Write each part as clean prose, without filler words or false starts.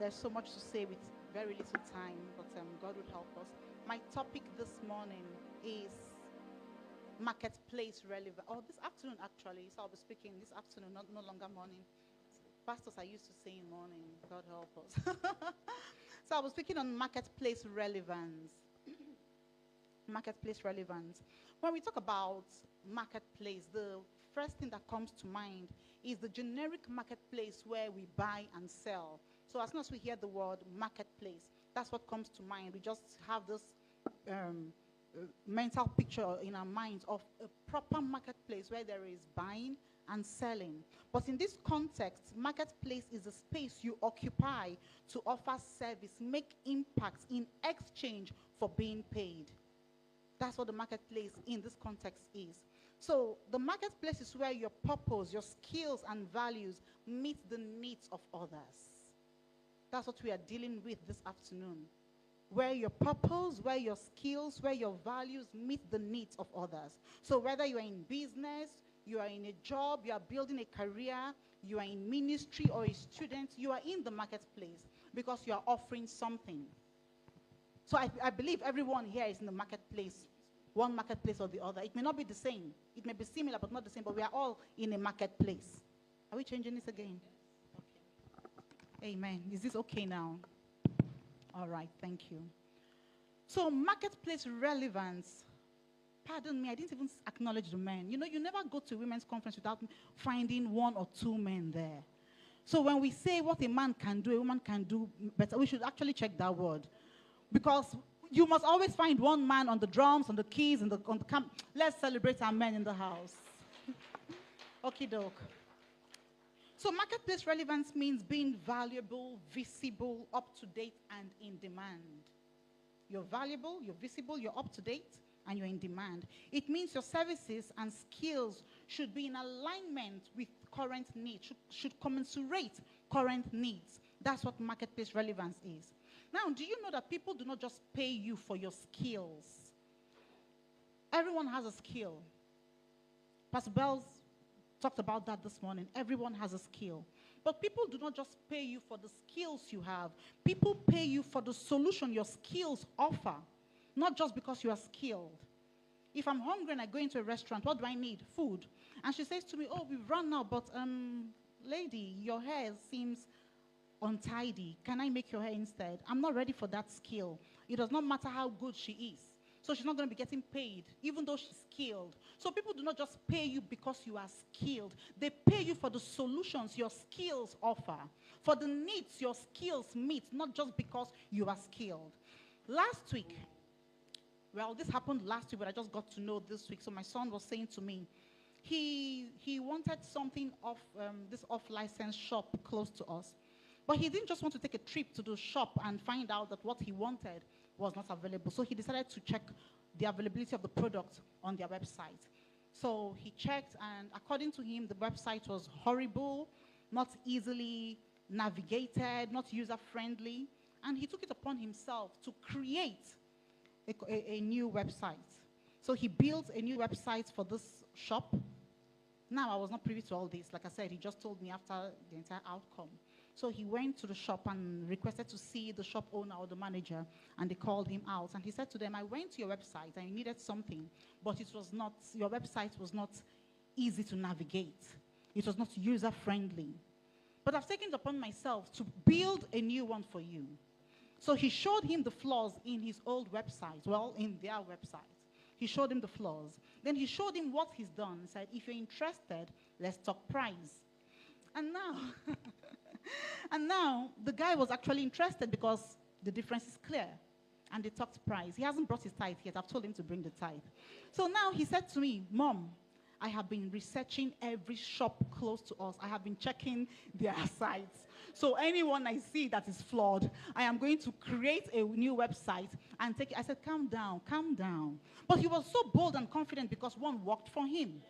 There's so much to say with very little time, but God would help us. My topic this morning is marketplace relevant, or this afternoon actually. So I'll be speaking this afternoon, no longer morning. Pastors are used to saying morning. God help us. So I was speaking on marketplace relevance. Marketplace relevance. When we talk about marketplace, the first thing that comes to mind is the generic marketplace where we buy and sell. So as soon as we hear the word marketplace, that's what comes to mind. We just have this mental picture in our minds of a proper marketplace where there is buying and selling. But in this context, marketplace is a space you occupy to offer service, make impacts in exchange for being paid. That's what the marketplace in this context is. So the marketplace is where your purpose, your skills and values meet the needs of others. That's what we are dealing with this afternoon. Where your purpose, where your skills, where your values meet the needs of others. So whether you are in business, you are in a job, you are building a career, you are in ministry or a student, you are in the marketplace because you are offering something. So I believe everyone here is in the marketplace, one marketplace or the other. It may not be the same. It may be similar, but not the same. But we are all in a marketplace. Are we changing this again? Okay. Amen. Is this okay now? All right. Thank you. So marketplace relevance. Pardon me, I didn't even acknowledge the men. You know, you never go to a women's conference without finding one or two men there. So when we say what a man can do, a woman can do better, we should actually check that word. Because you must always find one man on the drums, on the keys, on the camp. Let's celebrate our men in the house. Okie doke. So marketplace relevance means being valuable, visible, up to date, and in demand. You're valuable, you're visible, you're up to date, and you're in demand. It means your services and skills should be in alignment with current needs, should commensurate current needs. That's what marketplace relevance is. Now, do you know that people do not just pay you for your skills? Everyone has a skill. Pastor Bells talked about that this morning. Everyone has a skill. But people do not just pay you for the skills you have. People pay you for the solution your skills offer, not just because you are skilled. If I'm hungry and I go into a restaurant, what do I need? Food. And she says to me, oh, we've run now, but lady, your hair seems untidy. Can I make your hair instead? I'm not ready for that skill. It does not matter how good she is. So she's not going to be getting paid, even though she's skilled. So people do not just pay you because you are skilled. They pay you for the solutions your skills offer, for the needs your skills meet, not just because you are skilled. Last week, well, this happened last week, but I just got to know this week. So my son was saying to me, he wanted something off this off-license shop close to us. But he didn't just want to take a trip to the shop and find out that what he wanted was not available. So he decided to check the availability of the product on their website. So he checked, and according to him, the website was horrible, not easily navigated, not user-friendly. And he took it upon himself to create a new website. So he built a new website for this shop. Now, I was not privy to all this. Like I said, he just told me after the entire outcome. So he went to the shop and requested to see the shop owner or the manager, and they called him out. And he said to them, I went to your website and you needed something, but it was not, your website was not easy to navigate. It was not user-friendly. But I've taken it upon myself to build a new one for you. So he showed him the flaws in his old website, well, in their website. He showed him the flaws. Then he showed him what he's done. He said, if you're interested, let's talk price. And now... And now, the guy was actually interested because the difference is clear. And they talked price. He hasn't brought his tithe yet. I've told him to bring the tithe. So now he said to me, Mom, I have been researching every shop close to us. I have been checking their sites. So anyone I see that is flawed, I am going to create a new website and take it. I said, calm down, calm down. But he was so bold and confident because one worked for him.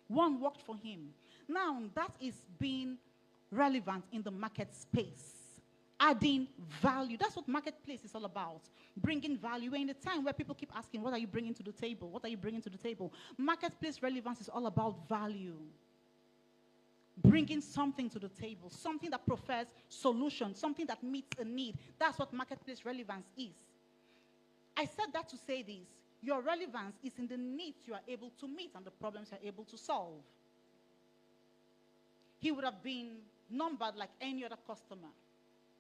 One worked for him. Now, that is being relevant in the market space, adding value. That's what marketplace is all about, bringing value. We're in a time where people keep asking, what are you bringing to the table? What are you bringing to the table? Marketplace relevance is all about value. bringing something to the table, something that provides solution, something that meets a need. That's what marketplace relevance is. I said that to say this. Your relevance is in the needs you are able to meet and the problems you are able to solve. He would have been numbered like any other customer,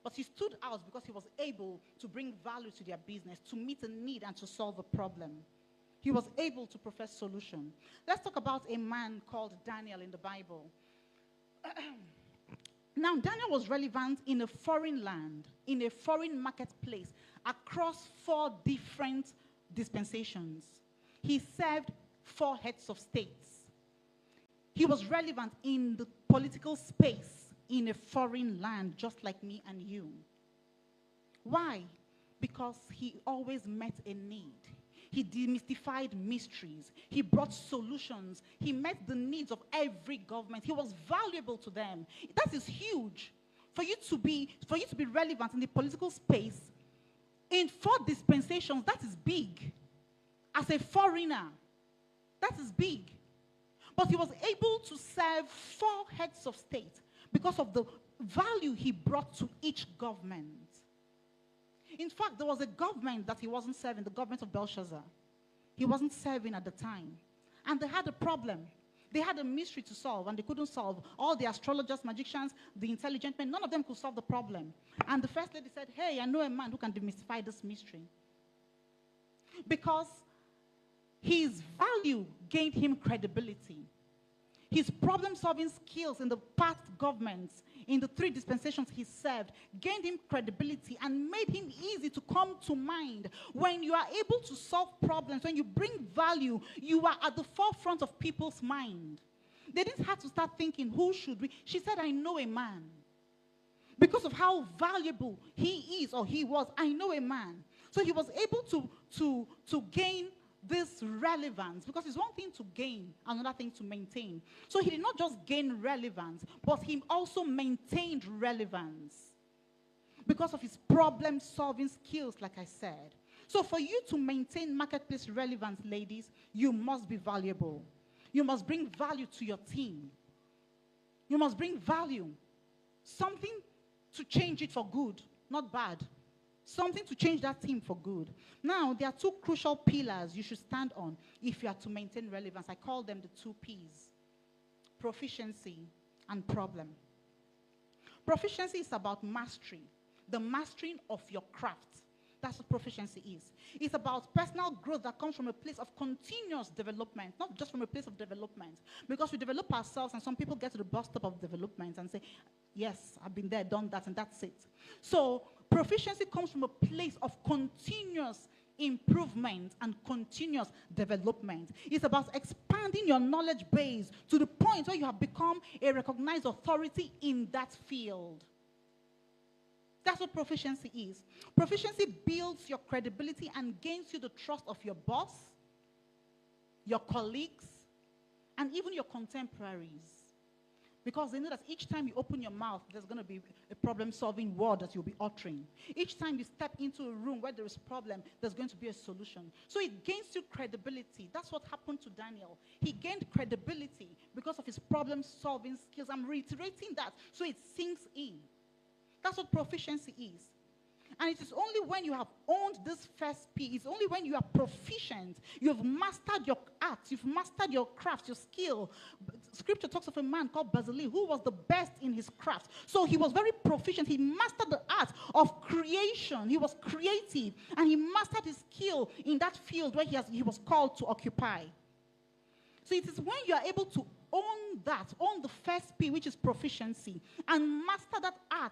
but he stood out because he was able to bring value to their business, to meet a need and to solve a problem. He was able to profess solution. Let's talk about a man called Daniel in the Bible. Now, Daniel was relevant in a foreign land, in a foreign marketplace, across 4 different dispensations. He served 4 heads of states. He was relevant in the political space in a foreign land, just like me and you. Why? Because he always met a need. He demystified mysteries. He brought solutions. He met the needs of every government. He was valuable to them. That is huge. For you to be relevant in the political space, in 4 dispensations, that is big. As a foreigner, that is big. But he was able to serve 4 heads of state because of the value he brought to each government. In fact, there was a government that he wasn't serving, the government of Belshazzar. He wasn't serving at the time. And they had a problem. They had a mystery to solve, and they couldn't solve. All the astrologers, magicians, the intelligent men, none of them could solve the problem. And the first lady said, hey, I know a man who can demystify this mystery. Because his value gained him credibility. His problem-solving skills in the past governments, in the 3 dispensations he served, gained him credibility and made him easy to come to mind. When you are able to solve problems, when you bring value, you are at the forefront of people's mind. They didn't have to start thinking, who should we? She said, I know a man. Because of how valuable he is or he was, I know a man. So he was able to gain this relevance, because it's one thing to gain, another thing to maintain. So he did not just gain relevance, but he also maintained relevance because of his problem-solving skills, like I said. So for you to maintain marketplace relevance, ladies, you must be valuable. You must bring value to your team. You must bring value. Something to change it for good, not bad. Something to change that team for good. Now, there are 2 crucial pillars you should stand on if you are to maintain relevance. I call them the 2 Ps. Proficiency and problem. Proficiency is about mastery, the mastering of your craft. That's what proficiency is. It's about personal growth that comes from a place of continuous development, not just from a place of development. Because we develop ourselves, and some people get to the bus stop of development and say, yes, I've been there, done that, and that's it. So proficiency comes from a place of continuous improvement and continuous development. It's about expanding your knowledge base to the point where you have become a recognized authority in that field. That's what proficiency is. Proficiency builds your credibility and gains you the trust of your boss, your colleagues, and even your contemporaries. Because they know that each time you open your mouth, there's going to be a problem-solving word that you'll be uttering. Each time you step into a room where there is a problem, there's going to be a solution. So it gains you credibility. That's what happened to Daniel. He gained credibility because of his problem-solving skills. I'm reiterating that so it sinks in. That's what proficiency is. And it is only when you have owned this first P, it's only when you are proficient, you've mastered your art, you've mastered your craft, your skill. Scripture talks of a man called Basil who was the best in his craft. So he was very proficient. He mastered the art of creation. He was creative. And he mastered his skill in that field where he was called to occupy. So it is when you are able to own the first P, which is proficiency, and master that art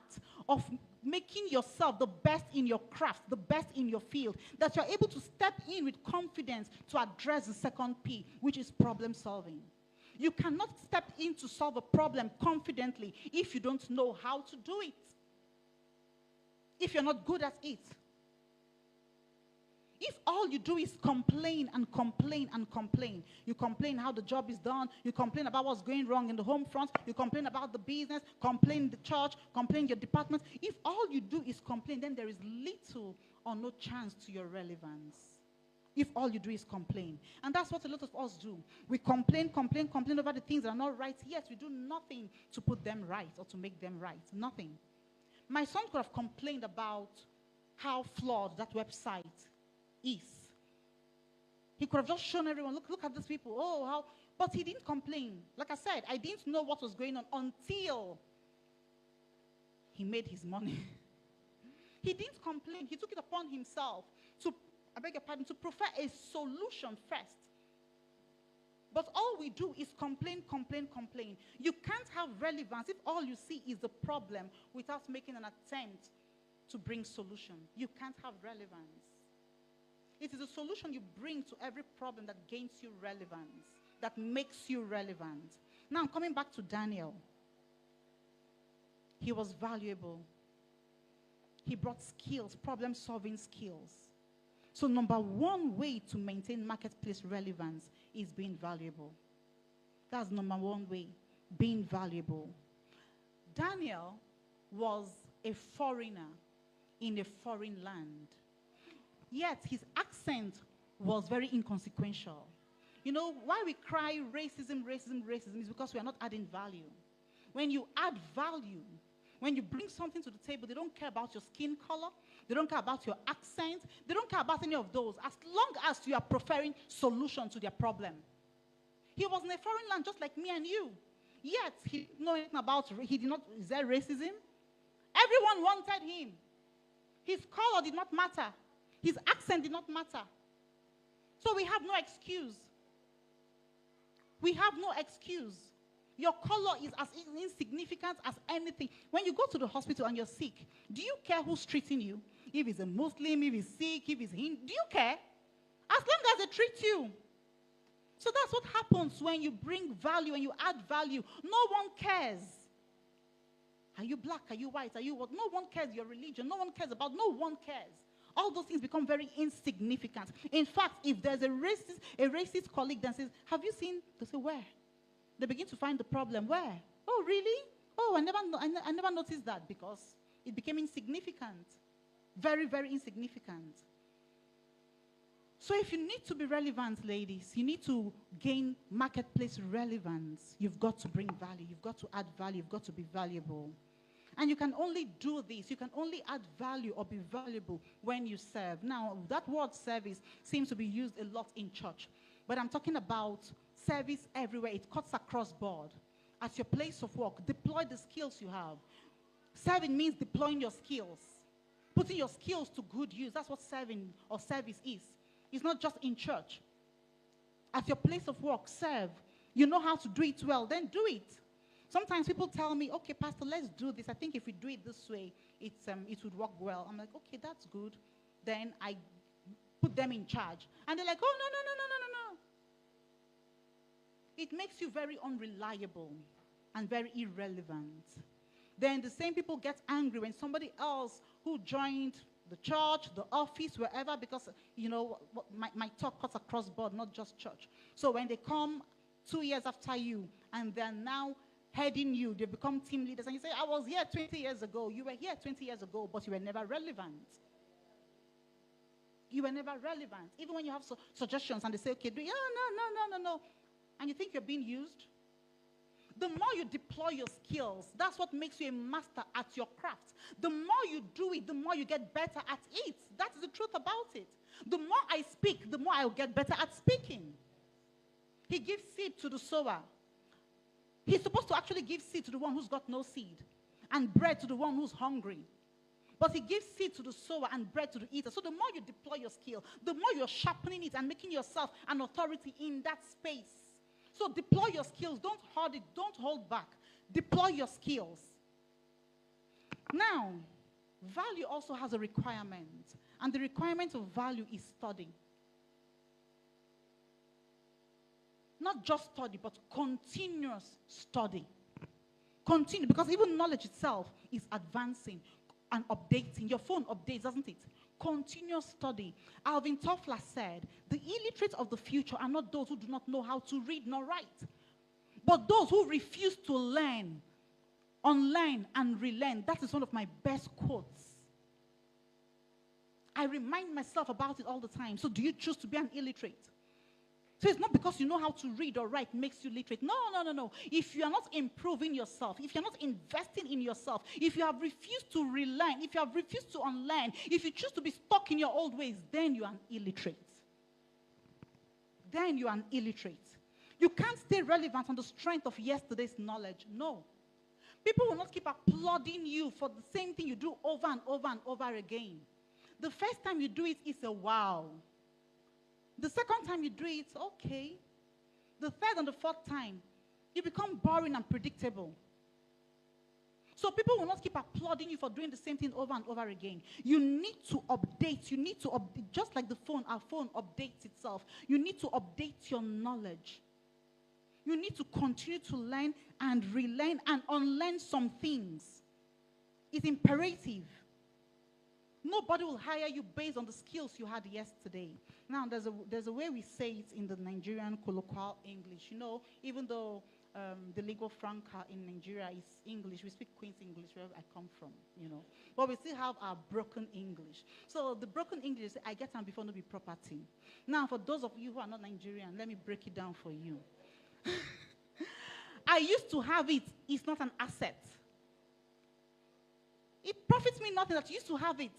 of making yourself the best in your craft, the best in your field, that you're able to step in with confidence to address the second P, which is problem solving. You cannot step in to solve a problem confidently if you don't know how to do it, if you're not good at it. If all you do is complain and complain and complain, you complain how the job is done, you complain about what's going wrong in the home front, you complain about the business, complain the church, complain your department. If all you do is complain, then there is little or no chance to your relevance. if all you do is complain. And that's what a lot of us do. We complain over the things that are not right, yet we do nothing to put them right or to make them right. Nothing. My son could have complained about how flawed that website is. He could have just shown everyone, look at these people. Oh, how. But he didn't complain. Like I said, I didn't know what was going on until he made his money. He didn't complain. He took it upon himself to, I beg your pardon, to prefer a solution first. But all we do is complain. You can't have relevance if all you see is the problem without making an attempt to bring solution. You can't have relevance. It is a solution you bring to every problem that gains you relevance, that makes you relevant. Now, coming back to Daniel. He was valuable. He brought skills, problem-solving skills. So number one way to maintain marketplace relevance is being valuable. That's number one way, being valuable. Daniel was a foreigner in a foreign land. Yet his accent was very inconsequential. You know, why we cry racism is because we are not adding value. When you add value, when you bring something to the table, they don't care about your skin color. They don't care about your accent. They don't care about any of those, as long as you are preferring solution to their problem. He was in a foreign land just like me and you. Yet, he didn't know anything about, is there racism? Everyone wanted him. His color did not matter. His accent did not matter. So we have no excuse. We have no excuse. Your color is as insignificant as anything. When you go to the hospital and you're sick, do you care who's treating you? If he's a Muslim, if he's Sikh, if he's Hindu, do you care? As long as they treat you. So that's what happens when you bring value and you add value. No one cares. Are you black? Are you white? Are you what? No one cares your religion. No one cares about. No one cares. All those things become very insignificant. In fact, if there's a racist colleague that says, have you seen? They say, where? They begin to find the problem. Where? Oh, really? Oh, I never noticed that, because it became insignificant. Very, very insignificant. So if you need to be relevant, ladies, you need to gain marketplace relevance. You've got to bring value. You've got to add value. You've got to be valuable. And you can only do this. You can only add value or be valuable when you serve. Now, that word service seems to be used a lot in church. But I'm talking about service everywhere. It cuts across board. At your place of work, deploy the skills you have. Serving means deploying your skills. Putting your skills to good use. That's what serving or service is. It's not just in church. At your place of work, serve. You know how to do it well, then do it. Sometimes people tell me, okay, Pastor, let's do this. I think if we do it this way, it would work well. I'm like, okay, that's good. Then I put them in charge. And they're like, oh, no. It makes you very unreliable and very irrelevant. Then the same people get angry when somebody else who joined the church, the office, wherever, because, you know, my talk cuts across board, not just church. So when they come 2 years after you, and they're now heading you, they become team leaders, and you say, I was here 20 years ago. You were here 20 years ago, but you were never relevant. You were never relevant. Even when you have suggestions, and they say, okay, no. And you think you're being used. The more you deploy your skills, that's what makes you a master at your craft. The more you do it, the more you get better at it. That's the truth about it. The more I speak, the more I will get better at speaking. He gives seed to the sower. He's supposed to actually give seed to the one who's got no seed, and bread to the one who's hungry. But he gives seed to the sower and bread to the eater. So the more you deploy your skill, the more you're sharpening it and making yourself an authority in that space. So deploy your skills. Don't hoard it. Don't hold back. Deploy your skills. Now, value also has a requirement. And the requirement of value is study. Not just study, but continuous study. Continue, because even knowledge itself is advancing and updating. Your phone updates, doesn't it? Continuous study. Alvin Toffler said, the illiterate of the future are not those who do not know how to read nor write, but those who refuse to learn, unlearn, and relearn. That is one of my best quotes. I remind myself about it all the time. So do you choose to be an illiterate? So it's not because you know how to read or write makes you literate. No, no, no, no. If you are not improving yourself, if you're not investing in yourself, if you have refused to relearn, if you have refused to unlearn, if you choose to be stuck in your old ways, then you are an illiterate. Then you are an illiterate. You can't stay relevant on the strength of yesterday's knowledge. No. People will not keep applauding you for the same thing you do over and over and over again. The first time you do it is a wow. The second time you do it, okay. The third and the fourth time, you become boring and predictable. So people will not keep applauding you for doing the same thing over and over again. You need to update. You need to update, just like the phone, our phone updates itself. You need to update your knowledge. You need to continue to learn and relearn and unlearn some things. It's imperative. Nobody will hire you based on the skills you had yesterday. Now, there's a way we say it in the Nigerian colloquial English. You know, even though the lingua franca in Nigeria is English, we speak Queen's English wherever I come from, you know. But we still have our broken English. So the broken English, I get them before no be property. Now, for those of you who are not Nigerian, let me break it down for you. I used to have it. It's not an asset. It profits me nothing that you used to have it.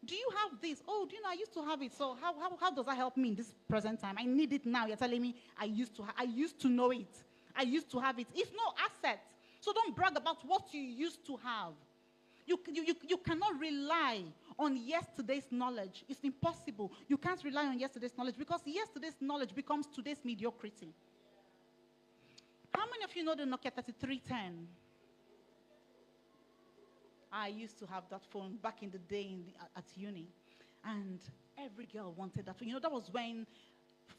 Do you have this? Oh, do you know I used to have it? So how does that help me in this present time? I need it now. You're telling me I used to know it. I used to have it. It's no asset. So don't brag about what you used to have. You cannot rely on yesterday's knowledge. It's impossible. You can't rely on yesterday's knowledge because yesterday's knowledge becomes today's mediocrity. How many of you know the Nokia 3310? I used to have that phone back in the day at uni. And every girl wanted that phone. You know, that was when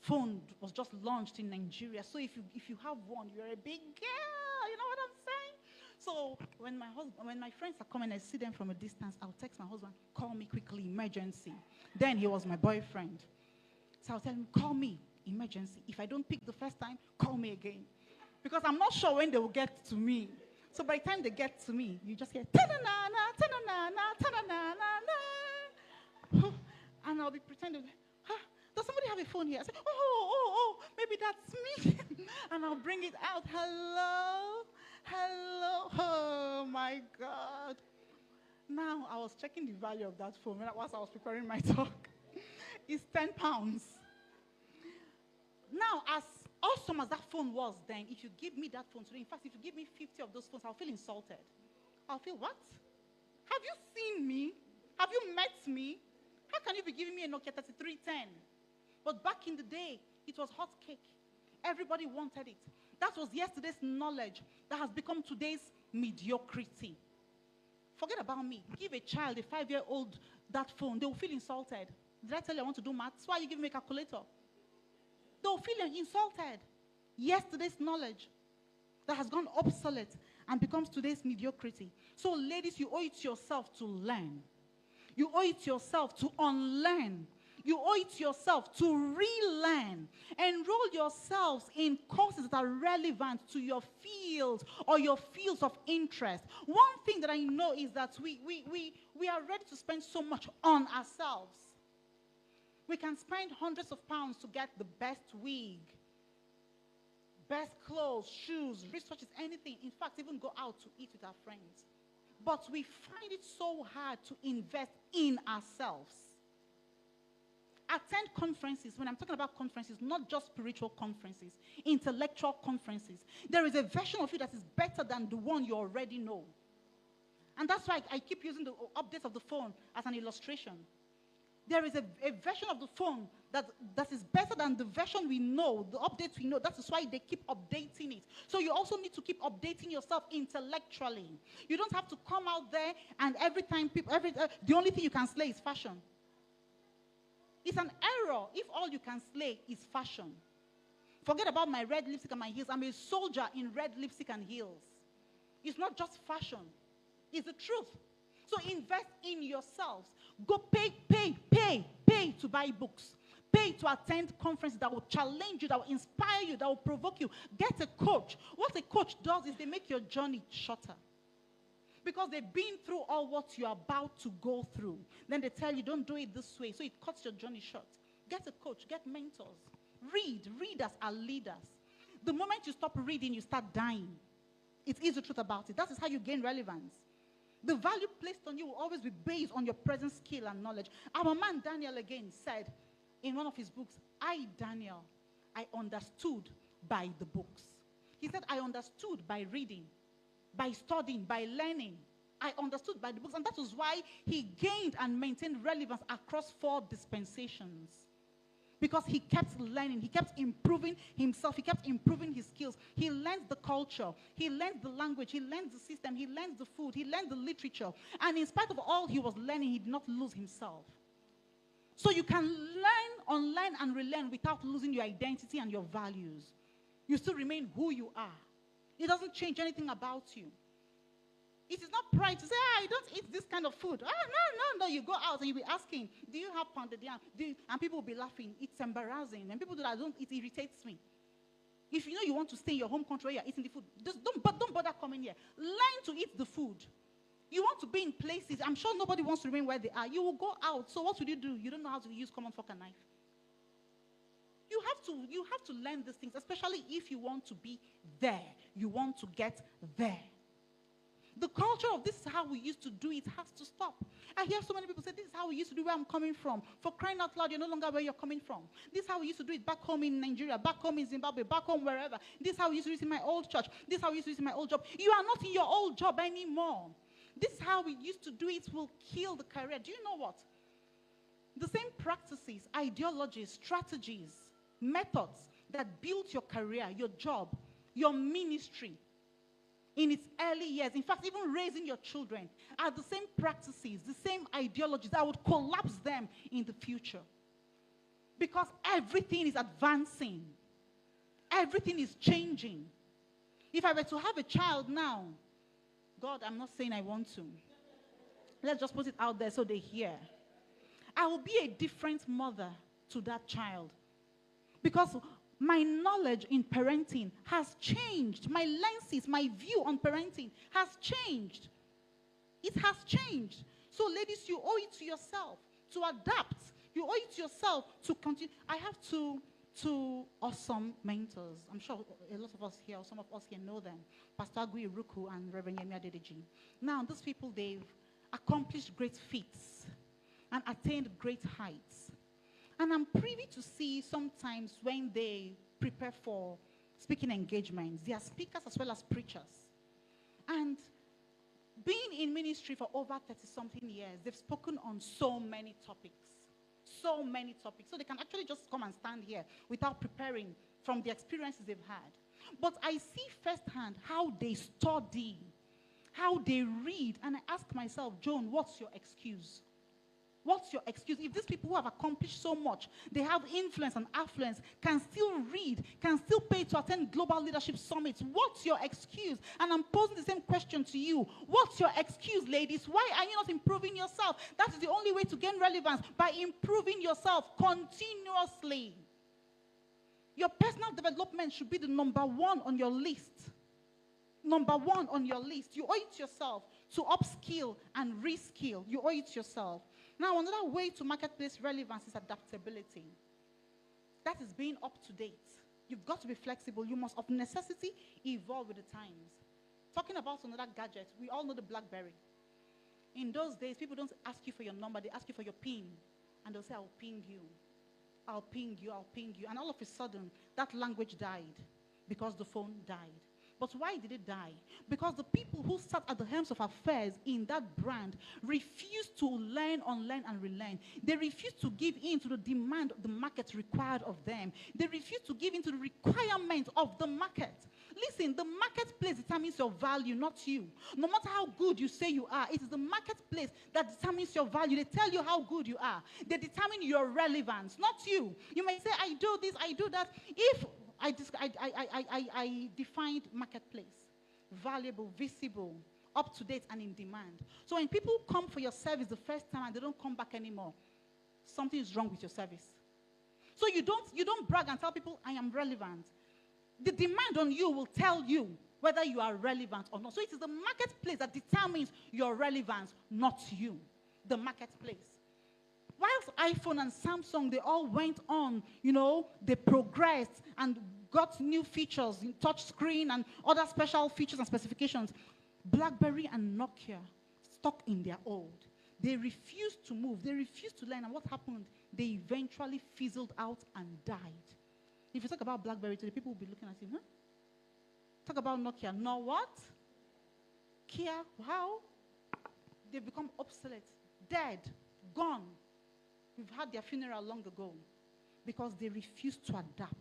phone was just launched in Nigeria. So if you have one, you're a big girl. You know what I'm saying? So when my friends are coming, I see them from a distance, I'll text my husband, call me quickly, emergency. Then he was my boyfriend. So I'll tell him, call me, emergency. If I don't pick the first time, call me again. Because I'm not sure when they will get to me. So by the time they get to me, you just hear, ta-na-na-na, ta-na-na-na, ta-na-na-na-na. And I'll be pretending, does somebody have a phone here? I say, oh, maybe that's me. And I'll bring it out. Hello. Oh, my God. Now, I was checking the value of that phone whilst I was preparing my talk. It's 10 pounds. Now, as awesome as that phone was then, if you give me that phone today, in fact, if you give me 50 of those phones, I'll feel insulted. I'll feel, what? Have you seen me? Have you met me? How can you be giving me a Nokia 3310? But back in the day, it was hot cake. Everybody wanted it. That was yesterday's knowledge that has become today's mediocrity. Forget about me. Give a child, a 5-year-old, that phone. They will feel insulted. Did I tell you I want to do maths? Why are you giving me a calculator? They'll feel insulted. Yesterday's knowledge that has gone obsolete and becomes today's mediocrity. So, ladies, you owe it to yourself to learn. You owe it to yourself to unlearn. You owe it to yourself to relearn. Enroll yourselves in courses that are relevant to your field or your fields of interest. One thing that I know is that we are ready to spend so much on ourselves. We can spend hundreds of pounds to get the best wig, best clothes, shoes, wristwatches, anything. In fact, even go out to eat with our friends. But we find it so hard to invest in ourselves. Attend conferences. When I'm talking about conferences, not just spiritual conferences, intellectual conferences. There is a version of you that is better than the one you already know. And that's why I keep using the updates of the phone as an illustration. There is a version of the phone that is better than the version we know, the updates we know. That is why they keep updating it. So you also need to keep updating yourself intellectually. You don't have to come out there and every time the only thing you can slay is fashion. It's an error if all you can slay is fashion. Forget about my red lipstick and my heels. I'm a soldier in red lipstick and heels. It's not just fashion. It's the truth. So invest in yourselves. Go pay to buy books. Pay to attend conferences that will challenge you, that will inspire you, that will provoke you. Get a coach. What a coach does is they make your journey shorter. Because they've been through all what you're about to go through. Then they tell you, don't do it this way. So it cuts your journey short. Get a coach, get mentors. Read. Readers are leaders. The moment you stop reading, you start dying. It is the truth about it. That is how you gain relevance. The value placed on you will always be based on your present skill and knowledge. Our man Daniel again said in one of his books, Daniel, I understood by the books. He said, I understood by reading, by studying, by learning. I understood by the books. And that was why he gained and maintained relevance across 4 dispensations. Because he kept learning, he kept improving himself, he kept improving his skills. He learned the culture, he learned the language, he learned the system, he learned the food, he learned the literature. And in spite of all he was learning, he did not lose himself. So you can learn, unlearn, and relearn without losing your identity and your values. You still remain who you are. It doesn't change anything about you. It is not pride to say, I don't eat this kind of food. No. You go out and you'll be asking, do you have pounded yam? And people will be laughing. It's embarrassing. When people do that, it irritates me. If you know you want to stay in your home country where you're eating the food, don't bother coming here. Learn to eat the food. You want to be in places, I'm sure nobody wants to remain where they are. You will go out. So what will you do? You don't know how to use common fork and knife. You have to learn these things, especially if you want to be there. You want to get there. The culture of this is how we used to do it has to stop. I hear so many people say, this is how we used to do where I'm coming from. For crying out loud, you're no longer where you're coming from. This is how we used to do it back home in Nigeria, back home in Zimbabwe, back home wherever. This is how we used to do it in my old church. This is how we used to do it in my old job. You are not in your old job anymore. This is how we used to do it will kill the career. Do you know what? The same practices, ideologies, strategies, methods that built your career, your job, your ministry, in its early years, in fact, even raising your children, are the same practices, the same ideologies that would collapse them in the future. Because everything is advancing. Everything is changing. If I were to have a child now, God, I'm not saying I want to. Let's just put it out there so they hear. I will be a different mother to that child. Because my knowledge in parenting has changed. My lenses, my view on parenting has changed. It has changed. So ladies, you owe it to yourself to adapt. You owe it to yourself to continue. I have two awesome mentors. I'm sure a lot of us here, or some of us here know them. Pastor Agui Ruku and Reverend Yemi Adedeji. Now, those people, they've accomplished great feats and attained great heights. And I'm privy to see sometimes when they prepare for speaking engagements, they are speakers as well as preachers. And being in ministry for over 30-something years, they've spoken on so many topics. So many topics. So they can actually just come and stand here without preparing from the experiences they've had. But I see firsthand how they study, how they read. And I ask myself, Joan, what's your excuse? What's your excuse? If these people who have accomplished so much, they have influence and affluence, can still read, can still pay to attend global leadership summits, what's your excuse? And I'm posing the same question to you. What's your excuse, ladies? Why are you not improving yourself? That is the only way to gain relevance, by improving yourself continuously. Your personal development should be the number 1 on your list. Number 1 on your list. You owe it to yourself to upskill and reskill. You owe it to yourself. Now, another way to marketplace relevance is adaptability. That is being up to date. You've got to be flexible. You must, of necessity, evolve with the times. Talking about another gadget, we all know the BlackBerry. In those days, people don't ask you for your number. They ask you for your PIN. And they'll say, I'll ping you. I'll ping you. I'll ping you. And all of a sudden, that language died because the phone died. But why did it die? Because the people who sat at the helms of affairs in that brand refused to learn, unlearn, and relearn. They refused to give in to the demand the market required of them. They refused to give in to the requirement of the market. Listen, the marketplace determines your value, not you. No matter how good you say you are, it is the marketplace that determines your value. They tell you how good you are. They determine your relevance, not you. You may say, I do this, I do that. If I defined marketplace, valuable, visible, up to date, and in demand. So when people come for your service the first time and they don't come back anymore, something is wrong with your service. So you don't brag and tell people, I am relevant. The demand on you will tell you whether you are relevant or not. So it is the marketplace that determines your relevance, not you. The marketplace. Whilst iPhone and Samsung, they all went on, they progressed and got new features in touch screen and other special features and specifications. BlackBerry and Nokia stuck in their old. They refused to move. They refused to learn. And what happened? They eventually fizzled out and died. If you talk about BlackBerry today, people will be looking at you, huh? Talk about Nokia. No what? Kia, how? They've become obsolete, dead, gone. We've had their funeral long ago because they refuse to adapt.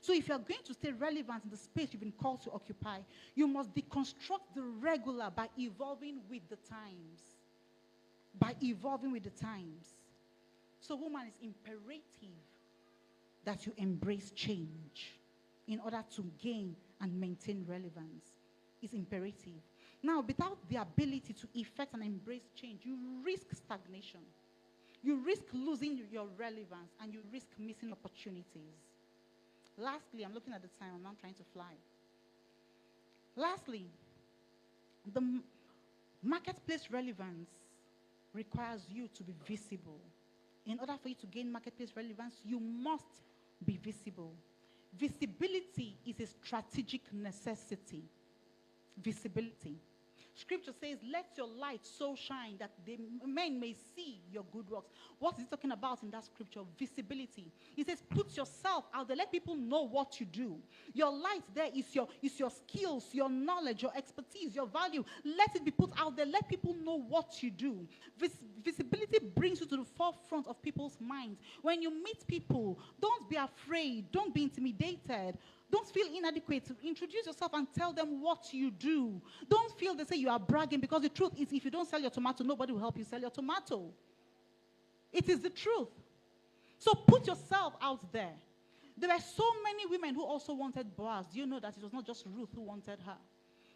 So if you're going to stay relevant in the space you've been called to occupy, you must deconstruct the regular by evolving with the times. By evolving with the times. So woman, it's imperative that you embrace change in order to gain and maintain relevance. It's imperative. Now, without the ability to effect and embrace change, you risk stagnation. You risk losing your relevance, and you risk missing opportunities. Lastly, I'm looking at the time. I'm not trying to fly. Lastly, the marketplace relevance requires you to be visible. In order for you to gain marketplace relevance, you must be visible. Visibility is a strategic necessity. Visibility. Scripture says, let your light so shine that men may see your good works. What is it talking about in that scripture? Visibility. It says, put yourself out there. Let people know what you do. Your light there is your skills, your knowledge, your expertise, your value. Let it be put out there. Let people know what you do. Visibility brings you to the forefront of people's minds. When you meet people, don't be afraid. Don't be intimidated. Don't feel inadequate. Introduce yourself and tell them what you do. Don't feel they say you are bragging, because the truth is, if you don't sell your tomato, nobody will help you sell your tomato. It is the truth. So put yourself out there. There were so many women who also wanted Boaz. Do you know that it was not just Ruth who wanted her?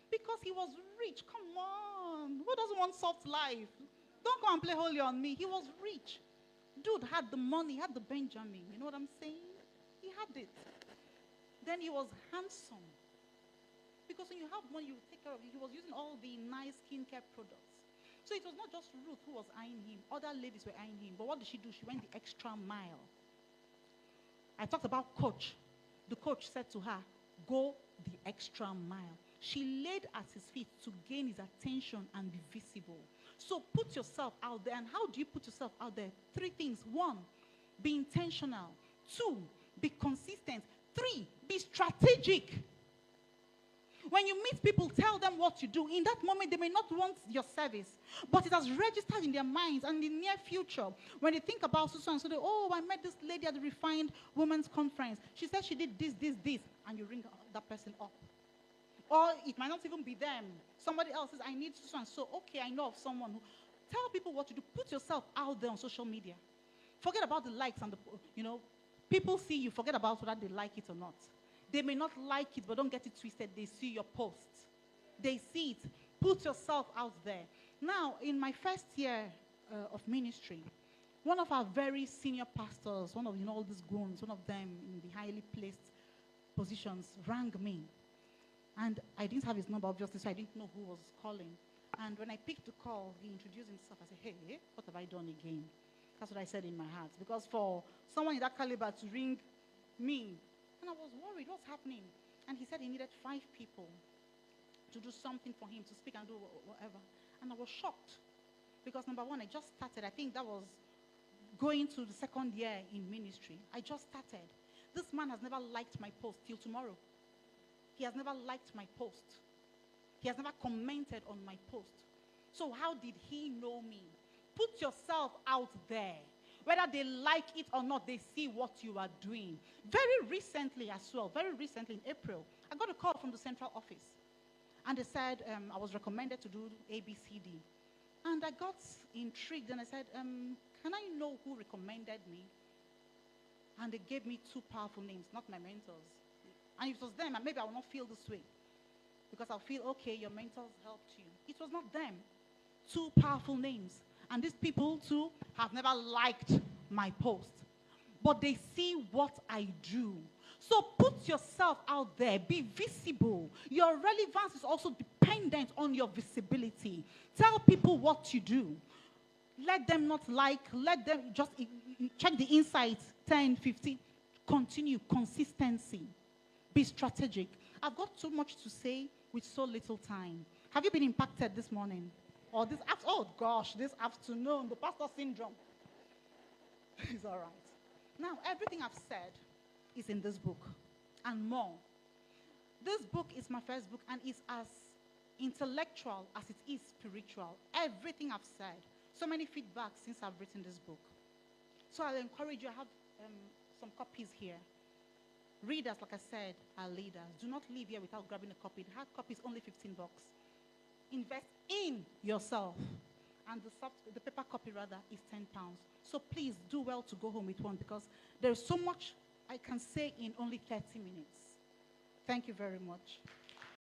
Because he was rich. Come on. Who doesn't want soft life? Don't go and play holy on me. He was rich. Dude had the money, had the Benjamin. You know what I'm saying? He had it. Then he was handsome. Because when you have money, you take care of it. He was using all the nice skincare products. So it was not just Ruth who was eyeing him. Other ladies were eyeing him. But what did she do? She went the extra mile. I talked about coach. The coach said to her, go the extra mile. She laid at his feet to gain his attention and be visible. So put yourself out there. And how do you put yourself out there? 3 things. 1, be intentional. 2, be consistent. 3, be strategic. When you meet people, tell them what you do. In that moment, they may not want your service, but it has registered in their minds. And in the near future, when they think about Susan, so they, oh, I met this lady at the Refined Women's Conference. She said she did this, and you ring that person up. Or it might not even be them. Somebody else says, I need Susan. So, okay, I know of someone who. Tell people what to do. Put yourself out there on social media. Forget about the likes and the, people see you, forget about whether they like it or not. They may not like it, but don't get it twisted. They see your posts. They see it. Put yourself out there. Now, in my first year of ministry, one of our very senior pastors, one of all these goons, one of them in the highly placed positions, rang me. And I didn't have his number, obviously, so I didn't know who was calling. And when I picked the call, he introduced himself. I said, hey, what have I done again? That's what I said in my heart. Because for someone in that caliber to ring me, and I was worried, what's happening? And he said he needed 5 people to do something for him, to speak and do whatever. And I was shocked. Because number 1, I just started. I think that was going to the 2nd year in ministry. I just started. This man has never liked my post till tomorrow. He has never liked my post. He has never commented on my post. So how did he know me? Put yourself out there. Whether they like it or not, they see what you are doing. Very recently as well, very recently in April, I got a call from the central office. And they said I was recommended to do ABCD. And I got intrigued and I said, can I know who recommended me? And they gave me 2 powerful names, not my mentors. And if it was them, maybe I will not feel this way. Because I'll feel, okay, your mentors helped you. It was not them. 2 powerful names. And these people, too, have never liked my post. But they see what I do. So put yourself out there. Be visible. Your relevance is also dependent on your visibility. Tell people what you do. Let them not like, let them just check the insights, 10, 15. Continue, consistency. Be strategic. I've got so much to say with so little time. Have you been impacted this morning? Or this this afternoon, the pastor syndrome. It's all right. Now, everything I've said is in this book and more. This book is my first book and is as intellectual as it is spiritual. Everything I've said. So many feedbacks since I've written this book. So I'll encourage you. I have some copies here. Readers, like I said, are leaders. Do not leave here without grabbing a copy. The hard copy is only $15. Invest in yourself. And the paper copy, rather, is £10. So please do well to go home with one because there's so much I can say in only 30 minutes. Thank you very much.